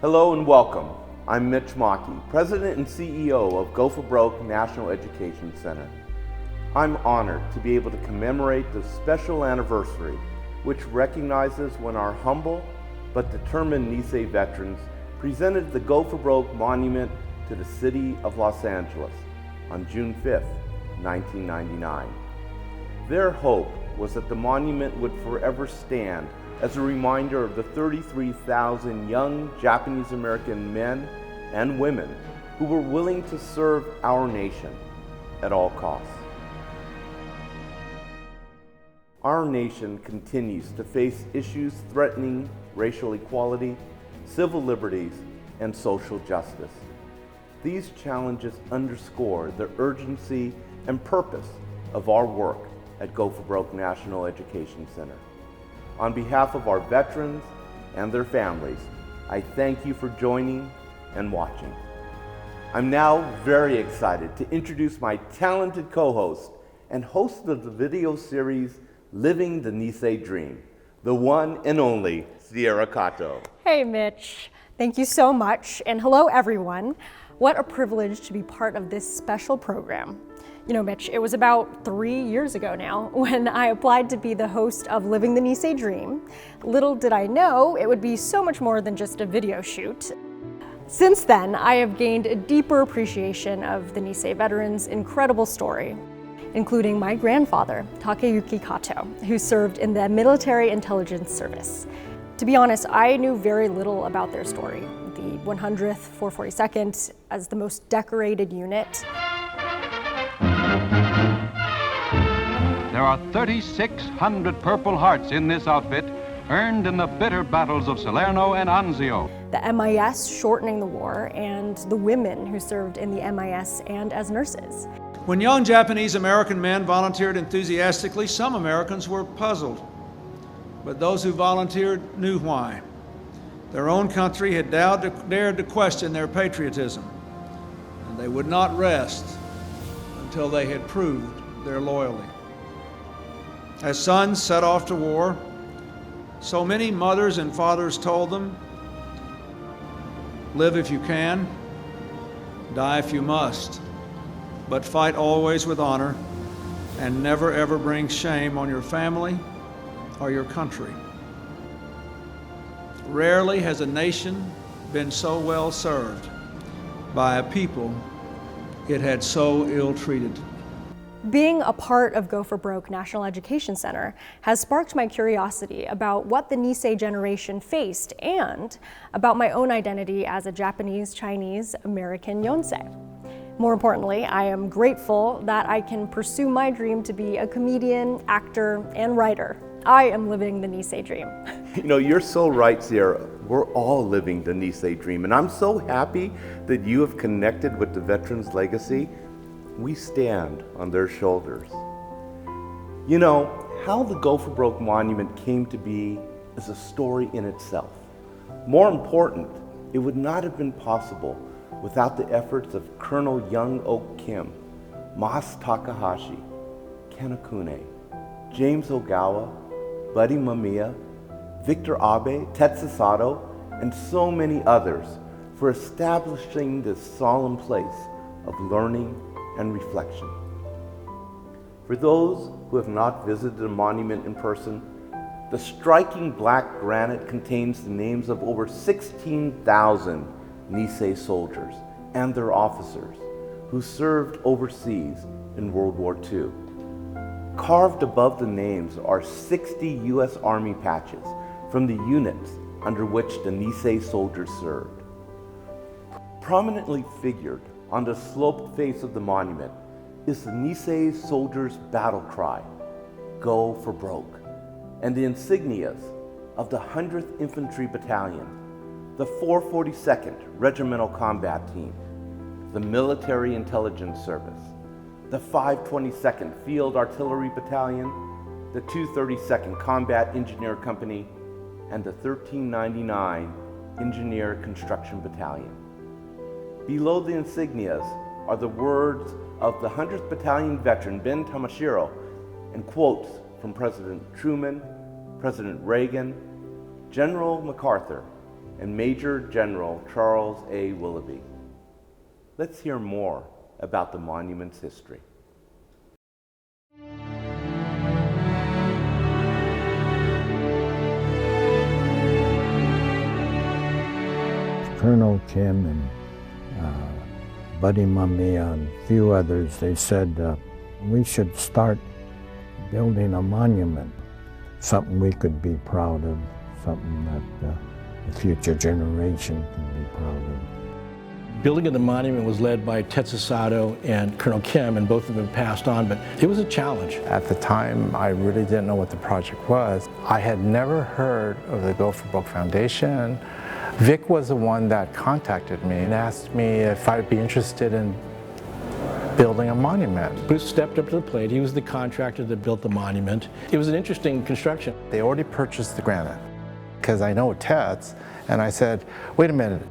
Hello and welcome. I'm Mitch Maki, President and CEO of Go for Broke National Education Center. I'm honored to be able to commemorate this special anniversary, which recognizes when our humble but determined Nisei veterans presented the Go for Broke Monument to the city of Los Angeles on June 5th, 1999. Their hope was that the monument would forever stand as a reminder of the 33,000 young Japanese American men and women who were willing to serve our nation at all costs. Our nation continues to face issues threatening racial equality, civil liberties, and social justice. These challenges underscore the urgency and purpose of our work at Go for Broke National Education Center. On behalf of our veterans and their families, I thank you for joining and watching. I'm now very excited to introduce my talented co-host and host of the video series, Living the Nisei Dream, the one and only Sierra Katow. Hey Mitch, thank you so much, and hello everyone. What a privilege to be part of this special program. You know, Mitch, it was about 3 years ago now when I applied to be the host of Living the Nisei Dream. Little did I know it would be so much more than just a video shoot. Since then, I have gained a deeper appreciation of the Nisei veterans' incredible story, including my grandfather, Takeyuki Katow, who served in the Military Intelligence Service. To be honest, I knew very little about their story. The 100th 442nd, as the most decorated unit. There are 3,600 Purple Hearts in this outfit, earned in the bitter battles of Salerno and Anzio. The MIS shortening the war, and the women who served in the MIS and as nurses. When young Japanese American men volunteered enthusiastically, some Americans were puzzled. But those who volunteered knew why. Their own country had dared to question their patriotism, and they would not rest until they had proved their loyalty. As sons set off to war, so many mothers and fathers told them, live if you can, die if you must, but fight always with honor, and never ever bring shame on your family or your country. Rarely has a nation been so well served by a people it had so ill-treated. Being a part of Go for Broke National Education Center has sparked my curiosity about what the Nisei generation faced and about my own identity as a Japanese, Chinese, American Yonsei. More importantly, I am grateful that I can pursue my dream to be a comedian, actor, and writer. I am living the Nisei dream. You know, you're so right, Sierra. We're all living the Nisei dream, and I'm so happy that you have connected with the veterans' legacy. We stand on their shoulders. You know, how the Go for Broke Monument came to be is a story in itself. More important, it would not have been possible without the efforts of Colonel Young Oak Kim, Mas Takahashi, Kenakune, James Ogawa, Buddy Mamiya, Victor Abe, Tetsu Sato, and so many others for establishing this solemn place of learning and reflection. For those who have not visited the monument in person, the striking black granite contains the names of over 16,000 Nisei soldiers and their officers who served overseas in World War II. Carved above the names are 60 U.S. Army patches from the units under which the Nisei soldiers served. Prominently figured on the sloped face of the monument is the Nisei soldiers' battle cry, Go for Broke, and the insignias of the 100th Infantry Battalion, the 442nd Regimental Combat Team, the Military Intelligence Service, the 522nd Field Artillery Battalion, the 232nd Combat Engineer Company, and the 1399 Engineer Construction Battalion. Below the insignias are the words of the 100th Battalion veteran Ben Tamashiro and quotes from President Truman, President Reagan, General MacArthur, and Major General Charles A. Willoughby. Let's hear more about the monument's history. Colonel Kim and Buddy Mummy and a few others, they said we should start building a monument, something we could be proud of, something that the future generation can be proud of. Building of the monument was led by Tetsu Sato and Colonel Kim, and both of them passed on, but it was a challenge. At the time, I really didn't know what the project was. I had never heard of the Go for Broke Foundation. Vic was the one that contacted me and asked me if I'd be interested in building a monument. Bruce stepped up to the plate. He was the contractor that built the monument. It was an interesting construction. They already purchased the granite, because I know Tets, and I said, wait a minute,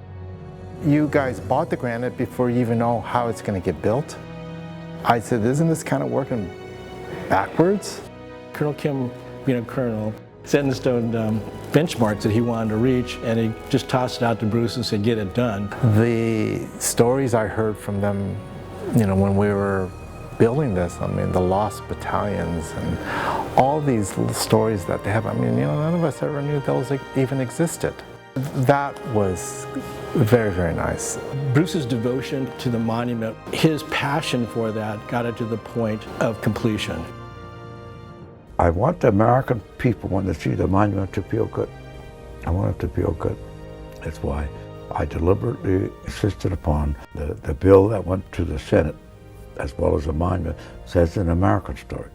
you guys bought the granite before you even know how it's going to get built? I said, isn't this kind of working backwards? Colonel Kim, being a colonel, set in stone benchmarks that he wanted to reach, and he just tossed it out to Bruce and said, get it done. The stories I heard from them, when we were building this, I mean, the lost battalions and all these little stories that they have, I mean, none of us ever knew those even existed. That was very, very nice. Bruce's devotion to the monument, his passion for that got it to the point of completion. I want the American people, when they see the monument, to feel good. I want it to feel good. That's why I deliberately insisted upon the bill that went to the Senate, as well as the monument, says an American story,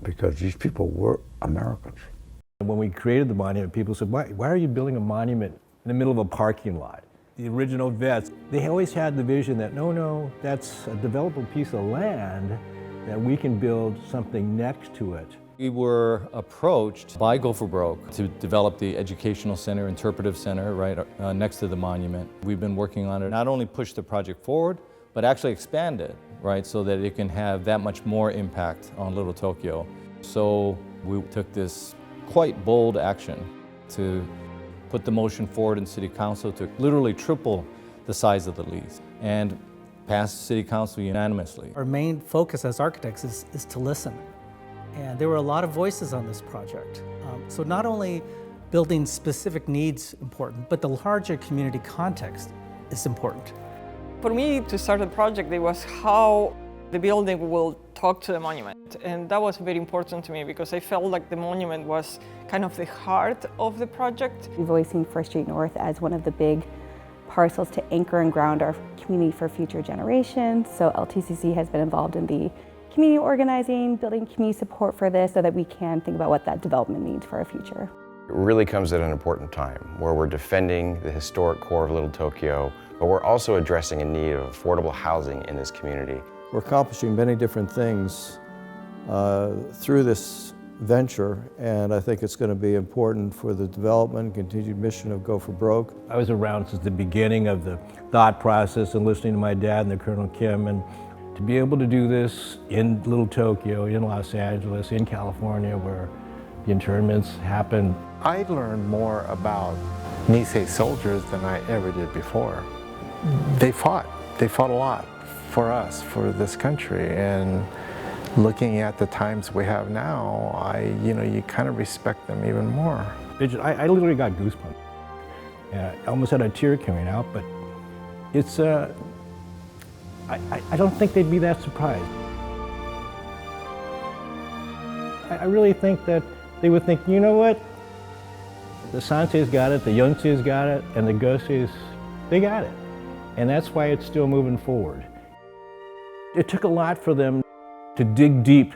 because these people were Americans. When we created the monument, people said, why are you building a monument in the middle of a parking lot? The original vets, they always had the vision that, no, that's a developable piece of land that we can build something next to it. We were approached by Go for Broke to develop the educational center, interpretive center, right next to the monument. We've been working on it, not only push the project forward, but actually expand it, right, so that it can have that much more impact on Little Tokyo. So we took this quite bold action to put the motion forward in City Council to literally triple the size of the lease and pass City Council unanimously. Our main focus as architects is to listen. And there were a lot of voices on this project. So not only building specific needs important, but the larger community context is important. For me to start the project, it was how the building will talk to the monument. And that was very important to me because I felt like the monument was kind of the heart of the project. We've always seen 1st Street North as one of the big parcels to anchor and ground our community for future generations. So LTCC has been involved in the community organizing, building community support for this so that we can think about what that development means for our future. It really comes at an important time where we're defending the historic core of Little Tokyo, but we're also addressing a need of affordable housing in this community. We're accomplishing many different things through this venture, and I think it's going to be important for the development and continued mission of Go for Broke. I was around since the beginning of the thought process and listening to my dad and the Colonel Kim, and to be able to do this in Little Tokyo, in Los Angeles, in California, where the internments happened. I learned more about Nisei soldiers than I ever did before. They fought a lot for us, for this country, and looking at the times we have now, you kind of respect them even more. I literally got goosebumps. I almost had a tear coming out, but it's, I don't think they'd be that surprised. I really think that they would think, you know what? The Sansei's got it, the Yonsei's got it, and the Gosei's, they got it. And that's why it's still moving forward. It took a lot for them to dig deep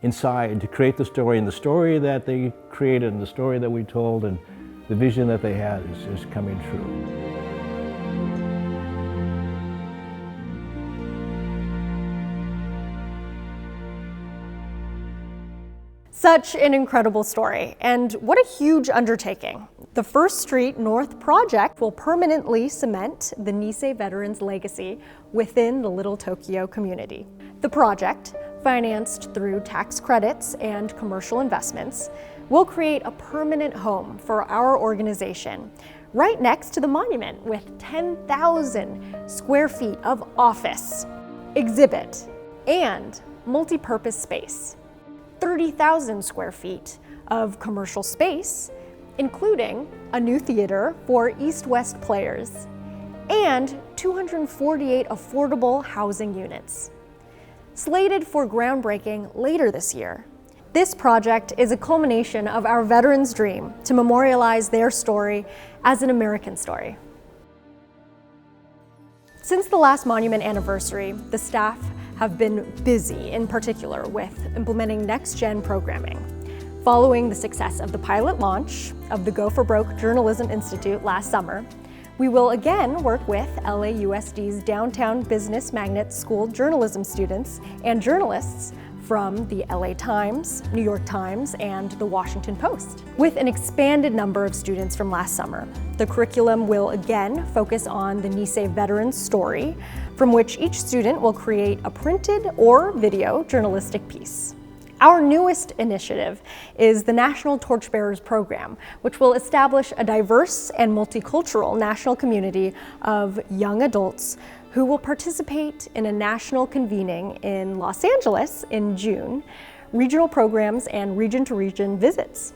inside to create the story, and the story that they created and the story that we told and the vision that they had is coming true. Such an incredible story, and what a huge undertaking. The 1st Street North project will permanently cement the Nisei veterans' legacy within the Little Tokyo community. The project, financed through tax credits and commercial investments, we'll create a permanent home for our organization right next to the monument with 10,000 square feet of office, exhibit, and multi-purpose space, 30,000 square feet of commercial space, including a new theater for East-West players, and 248 affordable housing units. Slated for groundbreaking later this year, this project is a culmination of our veterans' dream to memorialize their story as an American story. Since the last monument anniversary, the staff have been busy, in particular with implementing next-gen programming. Following the success of the pilot launch of the Go for Broke Journalism Institute last summer, we will again work with LAUSD's Downtown Business Magnet School journalism students and journalists from the LA Times, New York Times, and the Washington Post. With an expanded number of students from last summer, the curriculum will again focus on the Nisei veteran's story, from which each student will create a printed or video journalistic piece. Our newest initiative is the National Torchbearers Program, which will establish a diverse and multicultural national community of young adults who will participate in a national convening in Los Angeles in June, regional programs, and region-to-region visits.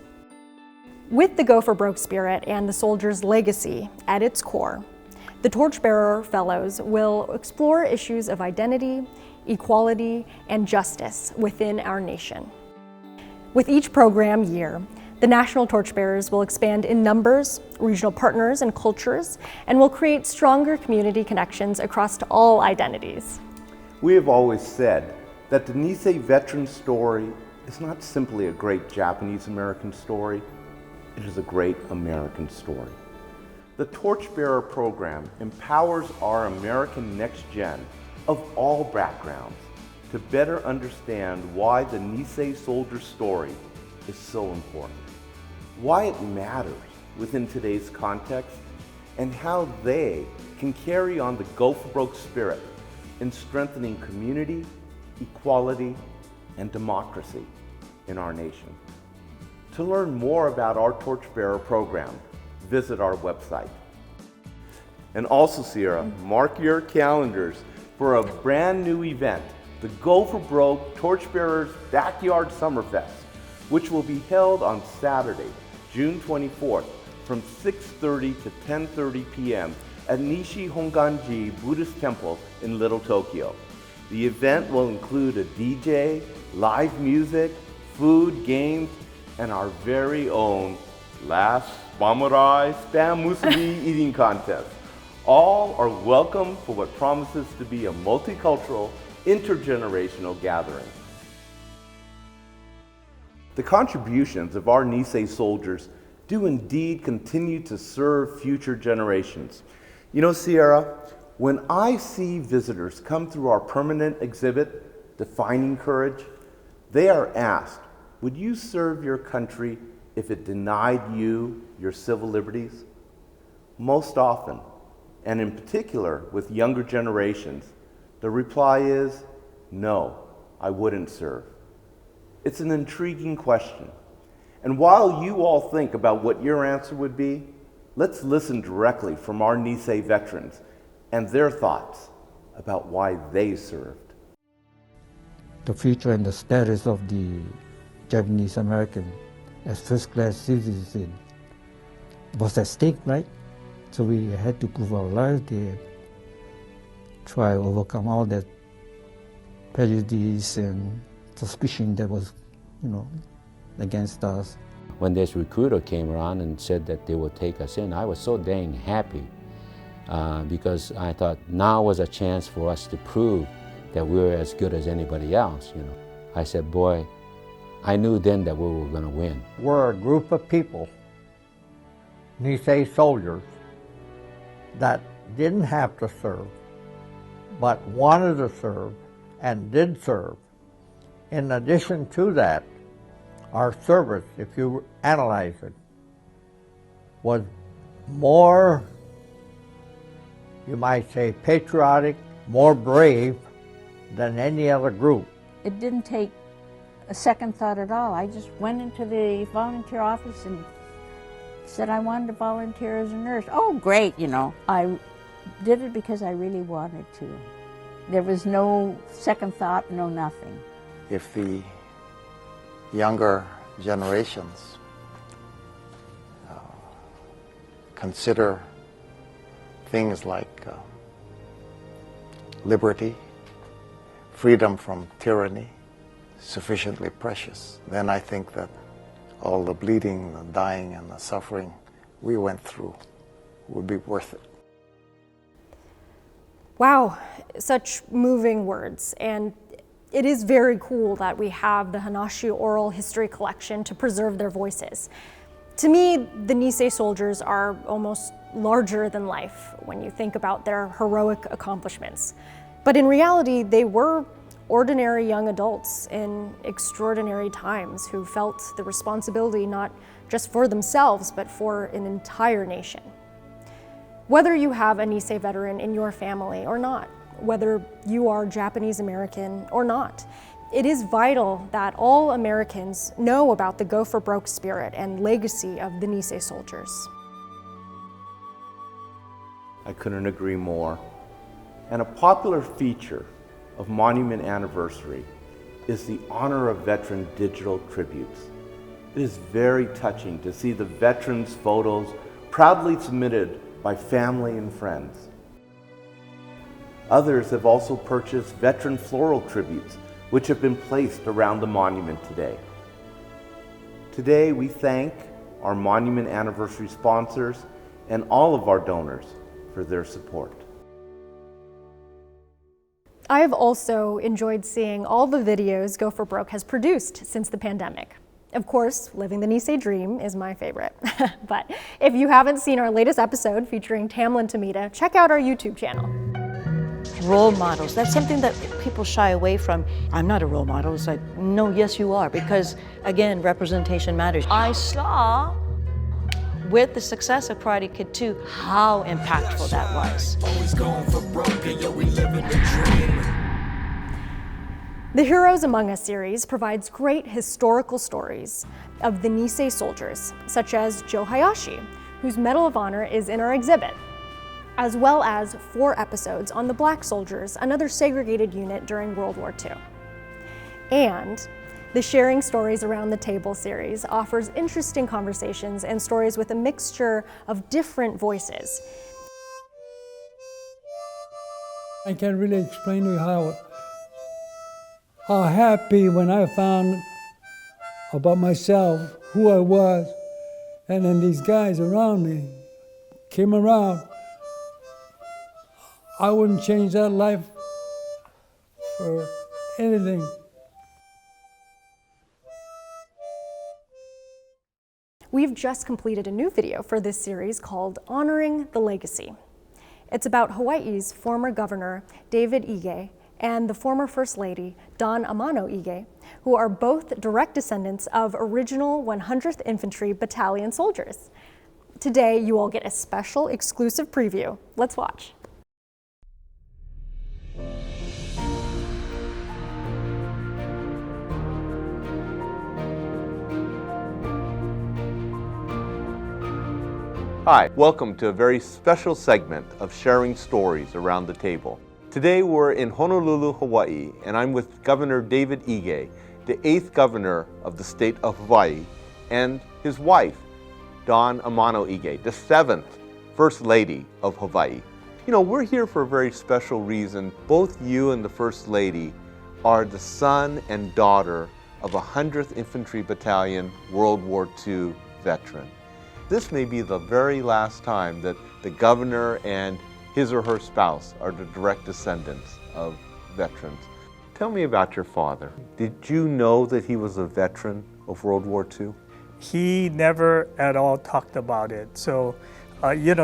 With the Go for Broke spirit and the soldier's legacy at its core, the Torchbearer Fellows will explore issues of identity, equality, and justice within our nation. With each program year, the National Torchbearers will expand in numbers, regional partners, and cultures, and will create stronger community connections across all identities. We have always said that the Nisei veteran story is not simply a great Japanese-American story, it is a great American story. The Torchbearer program empowers our American next gen of all backgrounds to better understand why the Nisei soldier story is so important, why it matters within today's context, and how they can carry on the Go for Broke spirit in strengthening community, equality, and democracy in our nation. To learn more about our Torchbearer program, visit our website. And also, Sierra, mark your calendars for a brand new event, the Go for Broke Torchbearers Backyard Summerfest, which will be held on Saturday, June 24th from 6:30 to 10:30 p.m. at Nishi Honganji Buddhist Temple in Little Tokyo. The event will include a DJ, live music, food, games, and our very own Last Samurai Spam Musubi eating contest. All are welcome for what promises to be a multicultural, intergenerational gathering. The contributions of our Nisei soldiers do indeed continue to serve future generations. You know, Sierra, when I see visitors come through our permanent exhibit, Defining Courage, they are asked, would you serve your country if it denied you your civil liberties? Most often, and in particular with younger generations, the reply is, no, I wouldn't serve. It's an intriguing question. And while you all think about what your answer would be, let's listen directly from our Nisei veterans and their thoughts about why they served. The future and the status of the Japanese American as first-class citizen was at stake, right? So we had to prove our loyalty, try to overcome all that prejudice and suspicion that was, against us. When this recruiter came around and said that they would take us in, I was so dang happy because I thought now was a chance for us to prove that we were as good as anybody else. I said, boy, I knew then that we were going to win. We're a group of people, Nisei soldiers, that didn't have to serve, but wanted to serve and did serve. In addition to that, our service, if you analyze it, was more, you might say, patriotic, more brave than any other group. It didn't take a second thought at all. I just went into the volunteer office and said I wanted to volunteer as a nurse. Oh, great, you know. I did it because I really wanted to. There was no second thought, no nothing. If the younger generations consider things like liberty, freedom from tyranny, sufficiently precious, then I think that all the bleeding, the dying, and the suffering we went through would be worth it. Wow, such moving words. And it is very cool that we have the Hanashi Oral History Collection to preserve their voices. To me, the Nisei soldiers are almost larger than life when you think about their heroic accomplishments. But in reality, they were ordinary young adults in extraordinary times who felt the responsibility not just for themselves, but for an entire nation. Whether you have a Nisei veteran in your family or not, whether you are Japanese American or not, it is vital that all Americans know about the Go for Broke spirit and legacy of the Nisei soldiers. I couldn't agree more. And a popular feature of Monument Anniversary is the Honor of Veteran digital tributes. It is very touching to see the veterans' photos proudly submitted by family and friends. Others have also purchased veteran floral tributes, which have been placed around the monument today. Today, we thank our Monument Anniversary sponsors and all of our donors for their support. I have also enjoyed seeing all the videos Go for Broke has produced since the pandemic. Of course, living the Nisei dream is my favorite. But if you haven't seen our latest episode featuring Tamlin Tamita, check out our YouTube channel. Role models, that's something that people shy away from. I'm not a role model. It's like, no, yes you are, because again, representation matters. I saw with the success of Karate Kid 2 how impactful that was. Always going for broke, and yo, we living the dream. The Heroes Among Us series provides great historical stories of the Nisei soldiers, such as Joe Hayashi, whose Medal of Honor is in our exhibit, as well as 4 episodes on the Black Soldiers, another segregated unit during World War II. And the Sharing Stories Around the Table series offers interesting conversations and stories with a mixture of different voices. I can't really explain to you how happy when I found about myself, who I was, and then these guys around me came around. I wouldn't change that life for anything. We've just completed a new video for this series called Honoring the Legacy. It's about Hawaii's former governor, David Ige, and the former First Lady, Dawn Amano Ige, who are both direct descendants of original 100th Infantry Battalion soldiers. Today, you all get a special exclusive preview. Let's watch. Hi, welcome to a very special segment of Sharing Stories Around the Table. Today we're in Honolulu, Hawaii, and I'm with Governor David Ige, the 8th governor of the state of Hawaii, and his wife, Dawn Amano Ige, the 7th First Lady of Hawaii. You know, we're here for a very special reason. Both you and the First Lady are the son and daughter of a 100th Infantry Battalion World War II veteran. This may be the very last time that the governor and his or her spouse are the direct descendants of veterans. Tell me about your father. Did you know that he was a veteran of World War II? He never at all talked about it. So,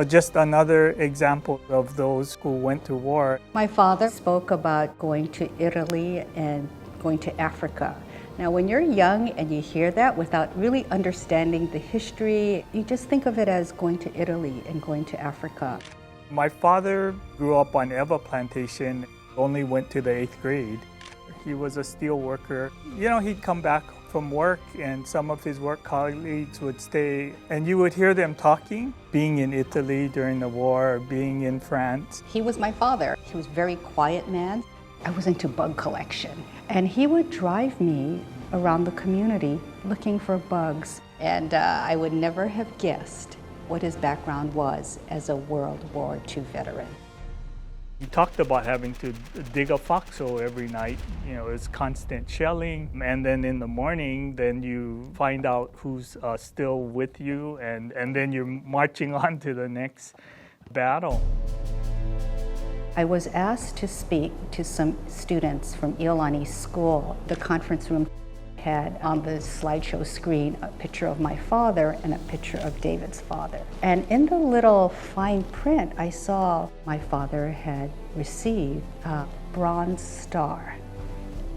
just another example of those who went to war. My father spoke about going to Italy and going to Africa. Now, when you're young and you hear that without really understanding the history, you just think of it as going to Italy and going to Africa. My father grew up on Eva Plantation, only went to the 8th grade. He was a steel worker. You know, he'd come back from work and some of his work colleagues would stay and you would hear them talking, being in Italy during the war, or being in France. He was my father. He was a very quiet man. I was into bug collection, and he would drive me around the community looking for bugs. And I would never have guessed what his background was as a World War II veteran. He talked about having to dig a foxhole every night. You know, it's constant shelling. And then in the morning, then you find out who's still with you, and then you're marching on to the next battle. I was asked to speak to some students from Iolani School. The conference room had on the slideshow screen a picture of my father and a picture of David's father. And in the little fine print, I saw my father had received a Bronze Star.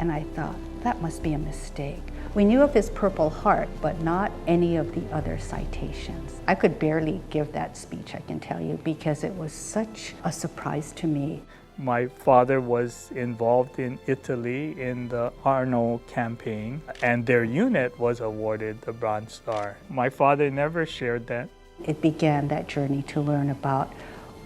And I thought, that must be a mistake. We knew of his Purple Heart, but not any of the other citations. I could barely give that speech, I can tell you, because it was such a surprise to me. My father was involved in Italy in the Arno campaign, and their unit was awarded the Bronze Star. My father never shared that. It began that journey to learn about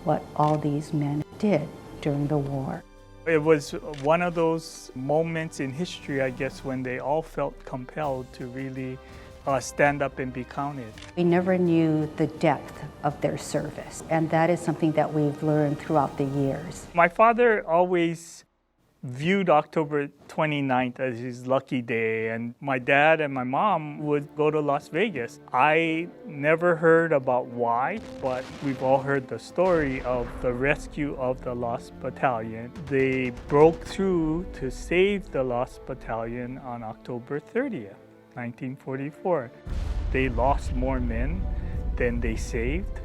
what all these men did during the war. It was one of those moments in history, I guess, when they all felt compelled to really stand up and be counted. We never knew the depth of their service, and that is something that we've learned throughout the years. My father always viewed October 29th as his lucky day, and my dad and my mom would go to Las Vegas. I never heard about why, but we've all heard the story of the rescue of the Lost Battalion. They broke through to save the Lost Battalion on October 30th. 1944. They lost more men than they saved.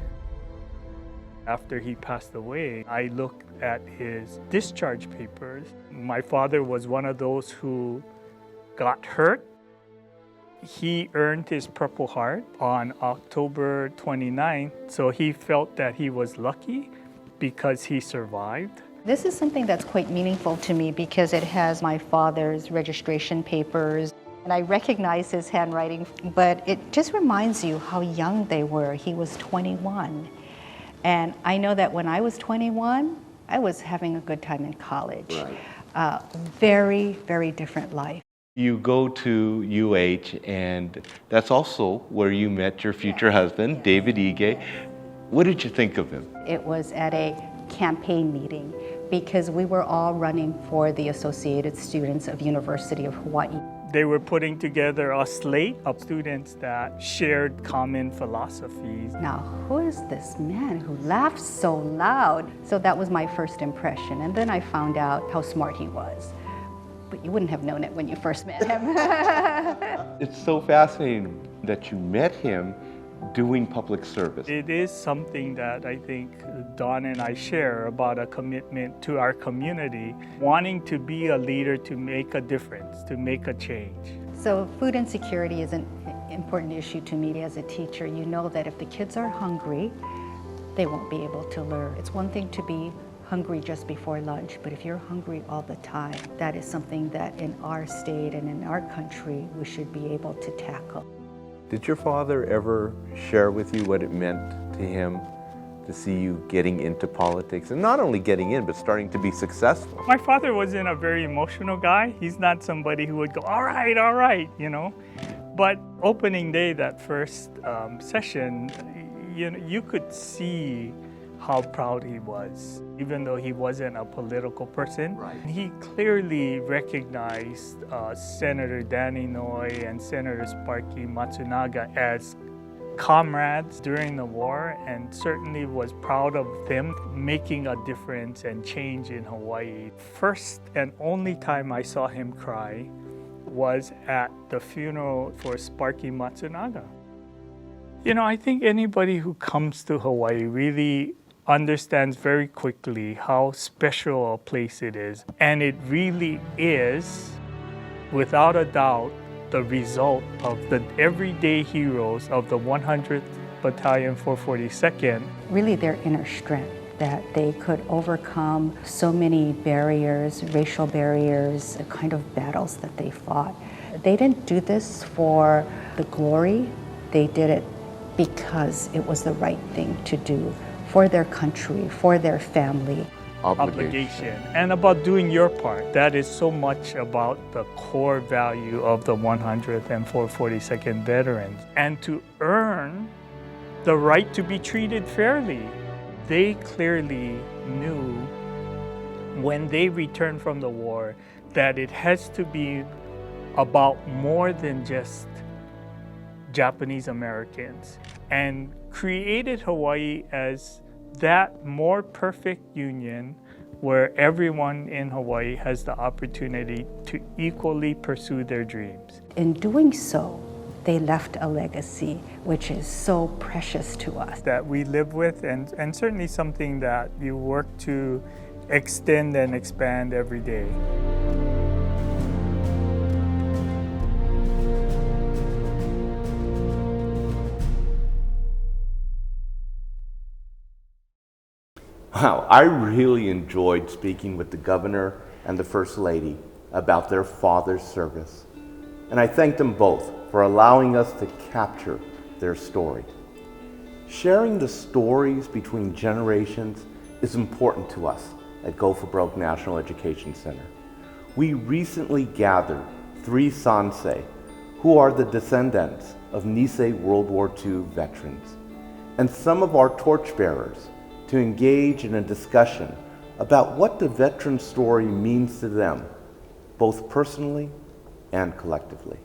After he passed away, I looked at his discharge papers. My father was one of those who got hurt. He earned his Purple Heart on October 29th, so he felt that he was lucky because he survived. This is something that's quite meaningful to me because it has my father's registration papers. And I recognize his handwriting, but it just reminds you how young they were. He was 21. And I know that when I was 21, I was having a good time in college. Right. Very, very different life. You go to UH, and that's also where you met your future husband, David Ige. What did you think of him? It was at a campaign meeting because we were all running for the Associated Students of University of Hawaii. They were putting together a slate of students that shared common philosophies. Now, who is this man who laughs so loud? So that was my first impression. And then I found out how smart he was. But you wouldn't have known it when you first met him. It's so fascinating that you met him doing public service. It is something that I think Don and I share about a commitment to our community, wanting to be a leader to make a difference, to make a change. So food insecurity is an important issue to me as a teacher. You know that if the kids are hungry, they won't be able to learn. It's one thing to be hungry just before lunch, but if you're hungry all the time, that is something that in our state and in our country we should be able to tackle. Did your father ever share with you what it meant to him to see you getting into politics? And not only getting in, but starting to be successful. My father wasn't a very emotional guy. He's not somebody who would go, all right, you know. But opening day, that first session, you could see how proud he was, even though he wasn't a political person. Right. He clearly recognized Senator Danny Noy and Senator Sparky Matsunaga as comrades during the war, and certainly was proud of them making a difference and change in Hawaii. First and only time I saw him cry was at the funeral for Sparky Matsunaga. You know, I think anybody who comes to Hawaii really understands very quickly how special a place it is. And it really is, without a doubt, the result of the everyday heroes of the 100th Battalion 442nd. Really their inner strength that they could overcome so many barriers, racial barriers, the kind of battles that they fought. They didn't do this for the glory. They did it because it was the right thing to do for their country, for their family. Obligation and about doing your part. That is so much about the core value of the 100th and 442nd veterans. And to earn the right to be treated fairly. They clearly knew when they returned from the war that it has to be about more than just Japanese Americans, and created Hawaii as that more perfect union where everyone in Hawaii has the opportunity to equally pursue their dreams. In doing so, they left a legacy which is so precious to us. That we live with, and certainly something that you work to extend and expand every day. Wow, I really enjoyed speaking with the governor and the First Lady about their father's service. And I thank them both for allowing us to capture their story. Sharing the stories between generations is important to us at Go for Broke National Education Center. We recently gathered 3 Sansei who are the descendants of Nisei World War II veterans, and some of our torchbearers to engage in a discussion about what the veteran story means to them, both personally and collectively.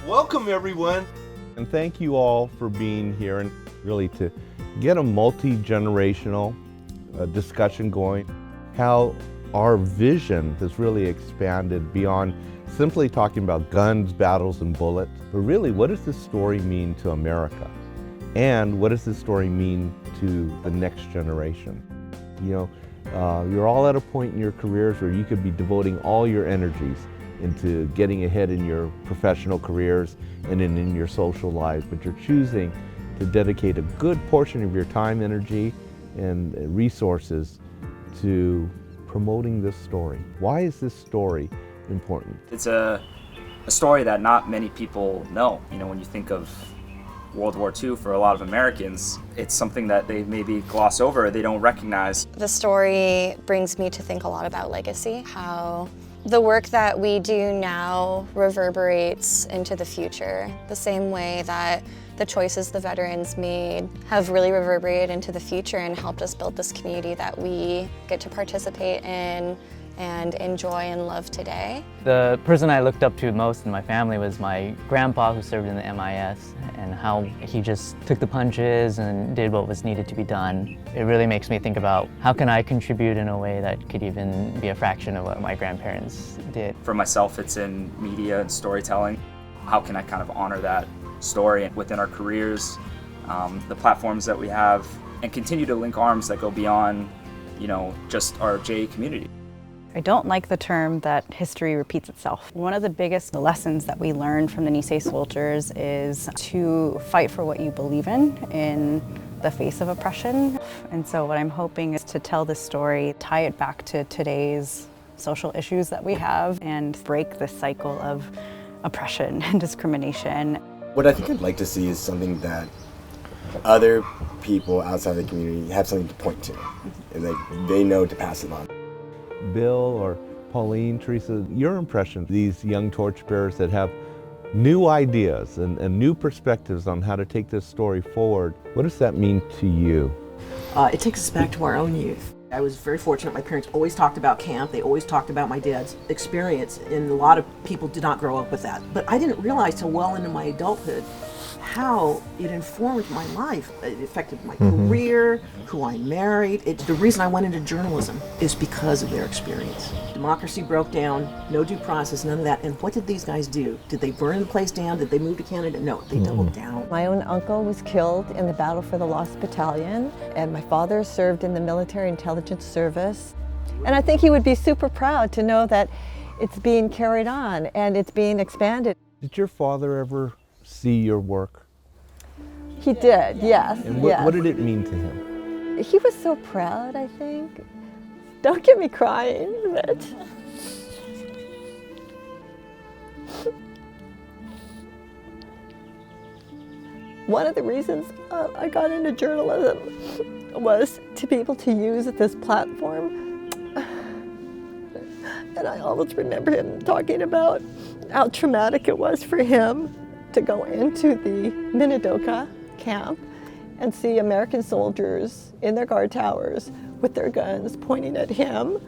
Welcome everyone, and thank you all for being here and really to get a multi-generational discussion going, how our vision has really expanded beyond simply talking about guns, battles, and bullets, but really what does this story mean to America? And what does this story mean to the next generation? You know, you're all at a point in your careers where you could be devoting all your energies into getting ahead in your professional careers and in your social lives, but you're choosing to dedicate a good portion of your time, energy, and resources to promoting this story. Why is this story important? It's a story that not many people know. You know, when you think of World War II, for a lot of Americans, it's something that they maybe gloss over, they don't recognize. The story brings me to think a lot about legacy, how the work that we do now reverberates into the future, the same way that the choices the veterans made have really reverberated into the future and helped us build this community that we get to participate in and enjoy and love today. The person I looked up to most in my family was my grandpa, who served in the MIS, and how he just took the punches and did what was needed to be done. It really makes me think about how can I contribute in a way that could even be a fraction of what my grandparents did. For myself, it's in media and storytelling. How can I kind of honor that story within our careers, the platforms that we have, and continue to link arms that go beyond, you know, just our JA community. I don't like the term that history repeats itself. One of the biggest lessons that we learned from the Nisei soldiers is to fight for what you believe in the face of oppression. And so what I'm hoping is to tell this story, tie it back to today's social issues that we have, and break this cycle of oppression and discrimination. What I think I'd like to see is something that other people outside the community have something to point to, and they know to pass it on. Bill or Pauline, Teresa, your impression, these young torchbearers that have new ideas and new perspectives on how to take this story forward, what does that mean to you? It takes us back to our own youth. I was very fortunate. My parents always talked about camp. They always talked about my dad's experience, and a lot of people did not grow up with that. But I didn't realize till well into my adulthood how it informed my life. It affected my career, who I married. The reason I went into journalism is because of their experience. Democracy broke down, no due process, none of that. And what did these guys do? Did they burn the place down? Did they move to Canada? No, they doubled down. My own uncle was killed in the battle for the Lost Battalion, and my father served in the military intelligence service. And I think he would be super proud to know that it's being carried on and it's being expanded. Did your father ever see your work? He did, yes. And yes. what did it mean to him? He was so proud, I think. Don't get me crying, Mitch. One of the reasons I got into journalism was to be able to use this platform. And I always remember him talking about how traumatic it was for him to go into the Minidoka camp and see American soldiers in their guard towers with their guns pointing at him,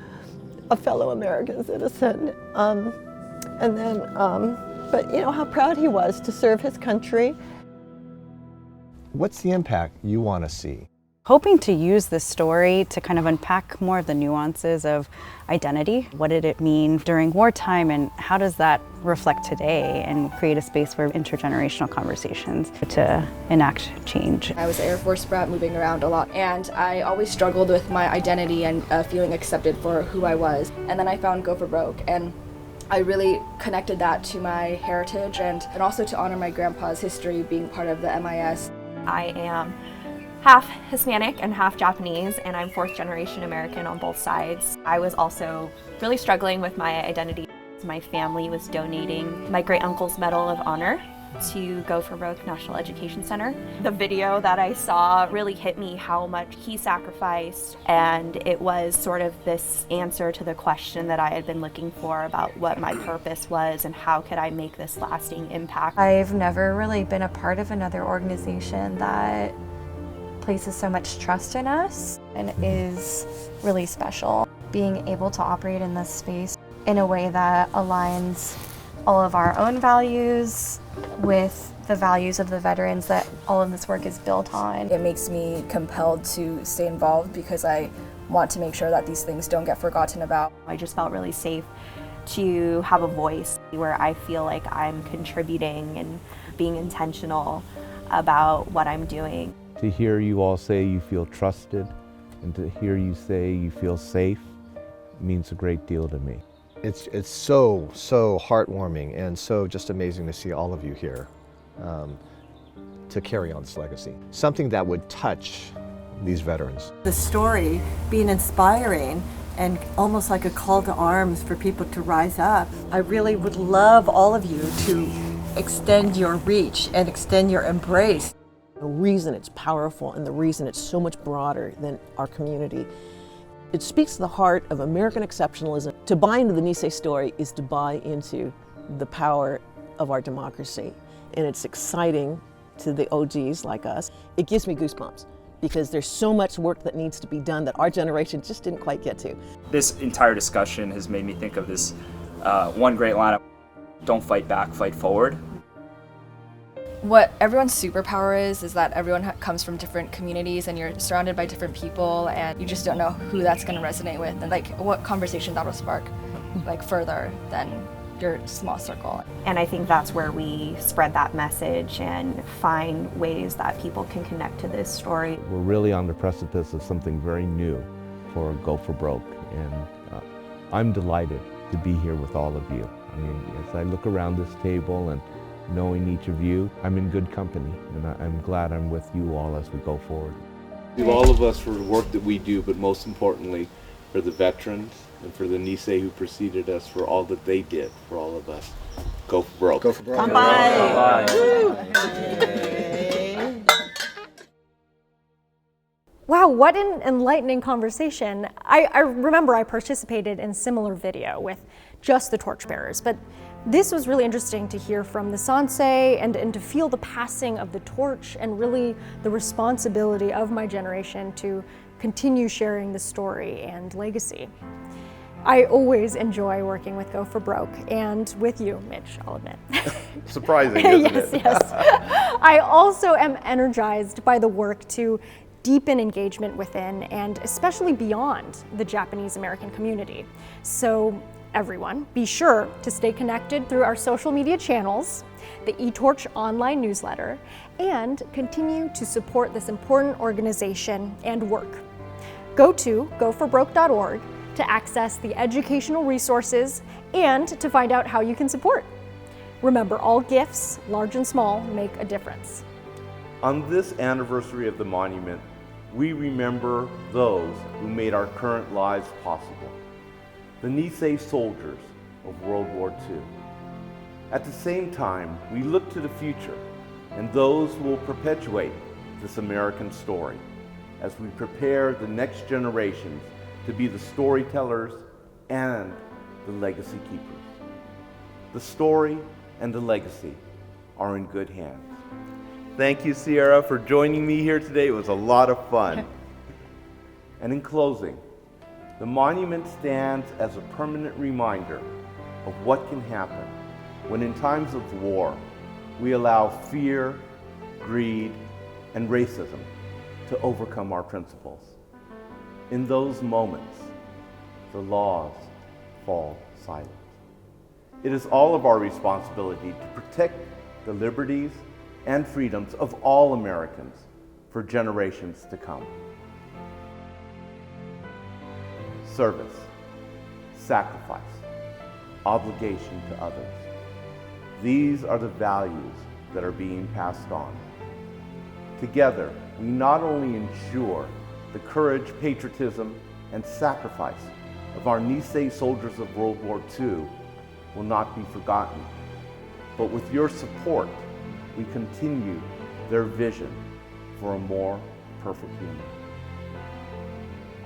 a fellow American citizen. But you know how proud he was to serve his country. What's the impact you want to see? Hoping to use this story to kind of unpack more of the nuances of identity. What did it mean during wartime, and how does that reflect today, and create a space for intergenerational conversations to enact change. I was an Air Force brat moving around a lot, and I always struggled with my identity and feeling accepted for who I was. And then I found Go for Broke, and I really connected that to my heritage and also to honor my grandpa's history being part of the MIS. I am half Hispanic and half Japanese, and I'm fourth generation American on both sides. I was also really struggling with my identity. My family was donating my great uncle's Medal of Honor to Go for Broke National Education Center. The video that I saw really hit me how much he sacrificed, and it was sort of this answer to the question that I had been looking for about what my purpose was and how could I make this lasting impact. I've never really been a part of another organization that places so much trust in us and is really special. Being able to operate in this space in a way that aligns all of our own values with the values of the veterans that all of this work is built on. It makes me compelled to stay involved because I want to make sure that these things don't get forgotten about. I just felt really safe to have a voice where I feel like I'm contributing and being intentional about what I'm doing. To hear you all say you feel trusted, and to hear you say you feel safe means a great deal to me. It's so heartwarming and so just amazing to see all of you here to carry on this legacy. Something that would touch these veterans. The story being inspiring and almost like a call to arms for people to rise up. I really would love all of you to extend your reach and extend your embrace. The reason it's powerful and the reason it's so much broader than our community, it speaks to the heart of American exceptionalism. To buy into the Nisei story is to buy into the power of our democracy. And it's exciting to the OGs like us. It gives me goosebumps because there's so much work that needs to be done that our generation just didn't quite get to. This entire discussion has made me think of this one great line: don't fight back, fight forward. What everyone's superpower is that everyone comes from different communities and you're surrounded by different people and you just don't know who that's going to resonate with and like what conversation that'll spark like further than your small circle. And I think that's where we spread that message and find ways that people can connect to this story. We're really on the precipice of something very new for Go for Broke, and I'm delighted to be here with all of you. I mean, as I look around this table and knowing each of you, I'm in good company, and I'm glad I'm with you all as we go forward. To all of us for the work that we do, but most importantly for the veterans and for the Nisei who preceded us for all that they did for all of us. Go for Broke. Go for Broke. Come by. Wow, what an enlightening conversation. I remember I participated in similar video with just the torchbearers, but this was really interesting to hear from the Sansei and to feel the passing of the torch and really the responsibility of my generation to continue sharing the story and legacy. I always enjoy working with Go for Broke and with you, Mitch, I'll admit. Surprising, isn't yes, it? Yes. I also am energized by the work to deepen engagement within and especially beyond the Japanese American community. So everyone, be sure to stay connected through our social media channels, the eTorch online newsletter, and continue to support this important organization and work. Go to goforbroke.org to access the educational resources and to find out how you can support. Remember, all gifts, large and small, make a difference. On this anniversary of the monument, we remember those who made our current lives possible, the Nisei soldiers of World War II. At the same time, we look to the future and those who will perpetuate this American story as we prepare the next generations to be the storytellers and the legacy keepers. The story and the legacy are in good hands. Thank you, Sierra, for joining me here today. It was a lot of fun. And in closing, the monument stands as a permanent reminder of what can happen when in times of war, we allow fear, greed, and racism to overcome our principles. In those moments, the laws fall silent. It is all of our responsibility to protect the liberties and freedoms of all Americans for generations to come. Service, sacrifice, obligation to others. These are the values that are being passed on. Together, we not only ensure the courage, patriotism, and sacrifice of our Nisei soldiers of World War II will not be forgotten, but with your support, we continue their vision for a more perfect union.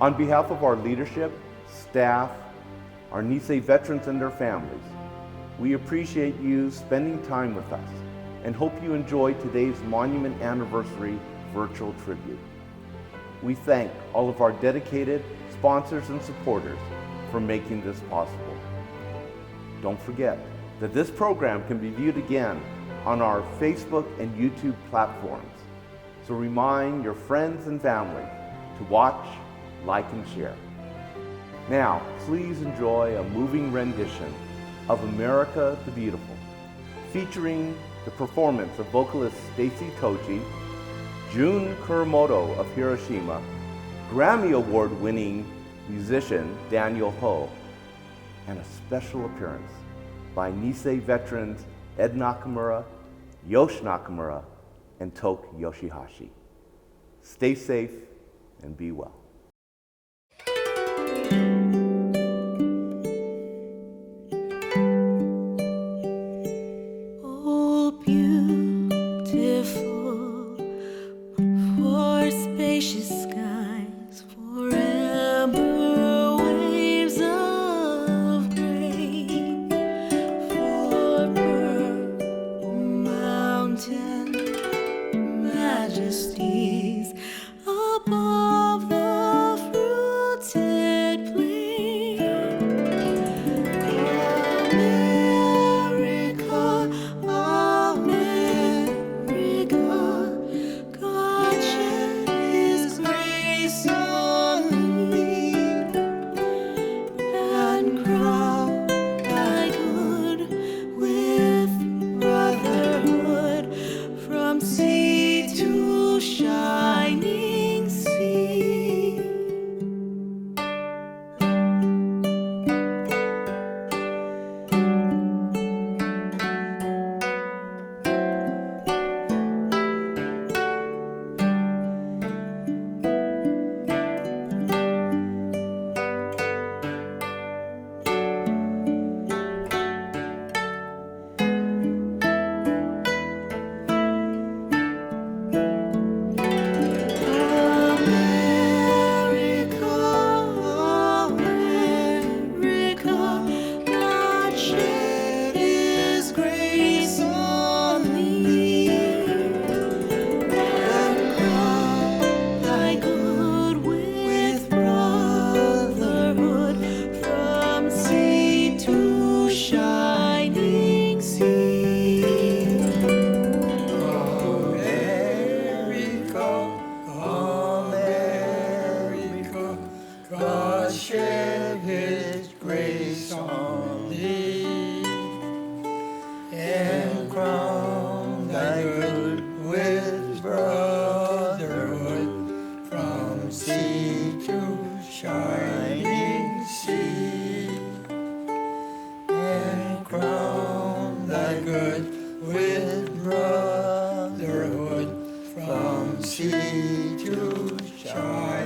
On behalf of our leadership, staff, our Nisei veterans and their families, we appreciate you spending time with us and hope you enjoy today's Monument Anniversary virtual tribute. We thank all of our dedicated sponsors and supporters for making this possible. Don't forget that this program can be viewed again on our Facebook and YouTube platforms. So remind your friends and family to watch, like, and share. Now, please enjoy a moving rendition of America the Beautiful, featuring the performance of vocalist Stacy Toji, Jun Kuramoto of Hiroshima, Grammy Award-winning musician Daniel Ho, and a special appearance by Nisei veterans Ed Nakamura, Yosh Nakamura, and Toke Yoshihashi. Stay safe and be well. Oh, beautiful, for spacious skies, for amber waves of grain, for purple mountain majesties above the fruited plain. America, America, God shed His grace on me and crowned thy good with brotherhood from sea to shining sea. America, God shed His grace on thee, and crowned thy good with brotherhood from sea to shining sea. America, America, God shed His grace on thee, and crowned thy good with brotherhood from sea to shining sea, and crowned thy good with brotherhood from sea to shine.